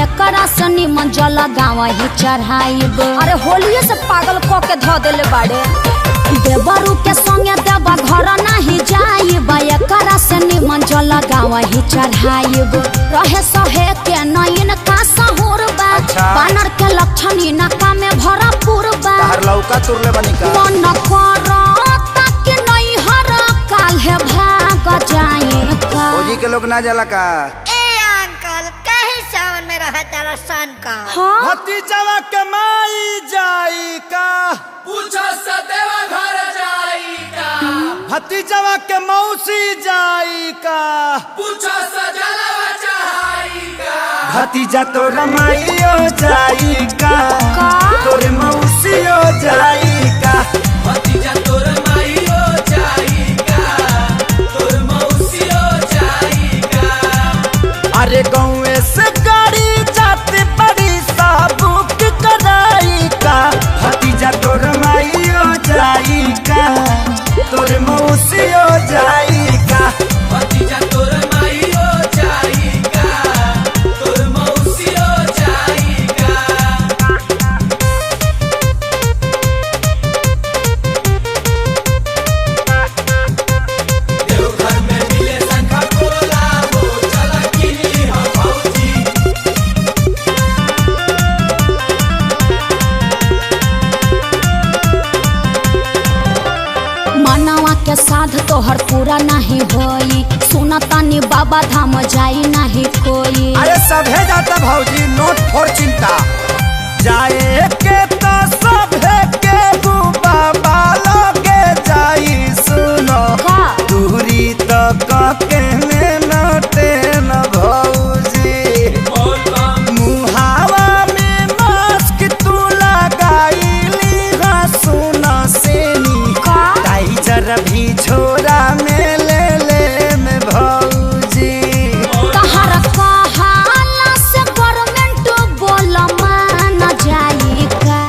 एकरा से निमन जल गाँव ही चढ़ाइब। अरे होलिये से पागल क के धो देले बाड़े। देवरू के संगे देवा घर नहीं जाइब, एकरा से निमन जल गाँव ही चढ़ाइब। रहे सहे के नयन का सहूर बा, बानर के लक्षण इनका में भरपूर बा। लौका तुरले बनी का मन करता कि नहीं हर काल है भाग जाए का। ओजी के लोग ना जाला का। ए अंकल कहीं सावन में रहा तारा सन का। हाँ? भतीजवा के माई जाई का, पूछो सदेवा घर जाई का। भतीजवा के मौसी जाई का, पूछो सजलवा चढ़ाई का। भतीजा तो रमाइयो जाई का, तोरे मौसियो जाई का। भतीजा तोर माईयो जाई का, तोर मौसियो जाई का। अरे गाँव से गाड़ी जाते बड़ी साबुक कराई का, भतीजा तो रमाइयो जाई का, तोरे मौसियो जाई का। भतीजा तोर माईयो जाई का, तोर मौसियो जाई का। देवघर में मिले शंखा पोला हो, चला किनी हो भौजी। मनवा के साध तोहर पूरा नहीं होई, सुना तानी बाबा धाम जाई नहीं कोई। अरे सभे जाता भौजी, नोट फोर चिंता जाए के तो सभे के बाबा लगे जाई। सुनो का? दूरी तो के नटे न भौजी, बोल बम मुहावा में मास्क तू लगाईली हा। सुनो सेनी का? टाइजर भी झोरा में ले में भौजी। तहर कहाला से गवर्नमेंट बोल मान जाई का।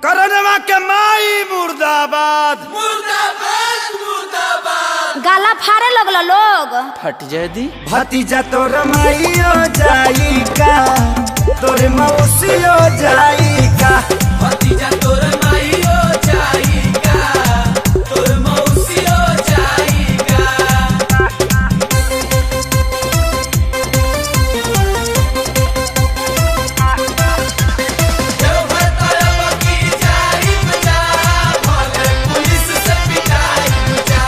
करनवा के माई मुर्दाबाद। मुर्दाबाद मुर्दाबाद। गाला फाड़े लगल लोग। फट जाए दी भतीजा तो रमाइयो जाई का, तोरे मौसियो जाई का। भतीजा तोर माईयो जाई का, तोर मौसियो जाई का। देवघर तरफ की जाई बजा, भले पुलिस से पिटाई बजा।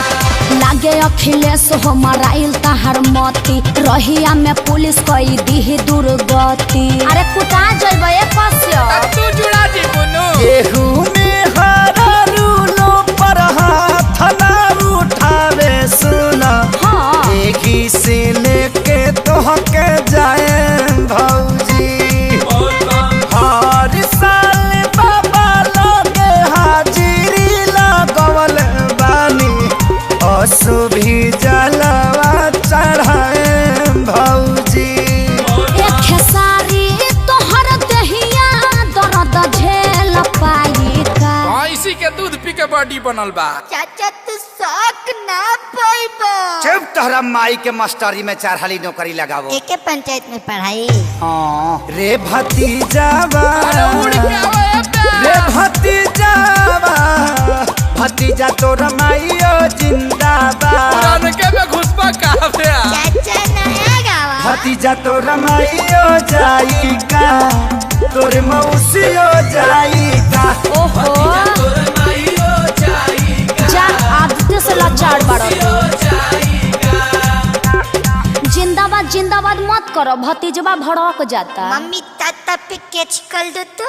लागे अखिलेश हो मराइल तहर मती, रहिया में पुलिस कई दी दुर्गति। अरे कुटा जइबे कस्य। तू जुड़ा दी बुनु। केहू में हरा रूलो पर हाथ ना उठावे। सुना हाँ। एही से लेके तोहके जाए भौजी। बोल बम हर साल बाबा लोगे हाजिरी लगवल बानी, असु भी जलवा चढ़ाए भौजी। एक खेसारी तोहर दहिया दर्द झेल पाई का। इसी के दूध पी के बॉडी बनल बा। चाचा तू शौक ना पाइबो। चुप, तोहरा माई के मास्टरी में 4 हाली नौकरी लगावो। एके पंचायत में पढ़ाई। हाँ रे भतीजावा, उड़ के आवे रे भतीजावा, भतीजा तो रमाइयो जिंदाबाद। पुरान के में घुसपा काफे। चाचा नया गावा। भतीजा तो रमाइयो जाई का, तोरे मौसियो जाई का। ओहो तोर माईयो जाई का, जा आदित्य से लाचार बाड़ो। जाई का। जिंदाबाद जिंदाबाद मत करो, भतीजवा भड़क जाता। मम्मी ताता पे कैच कर दो तो।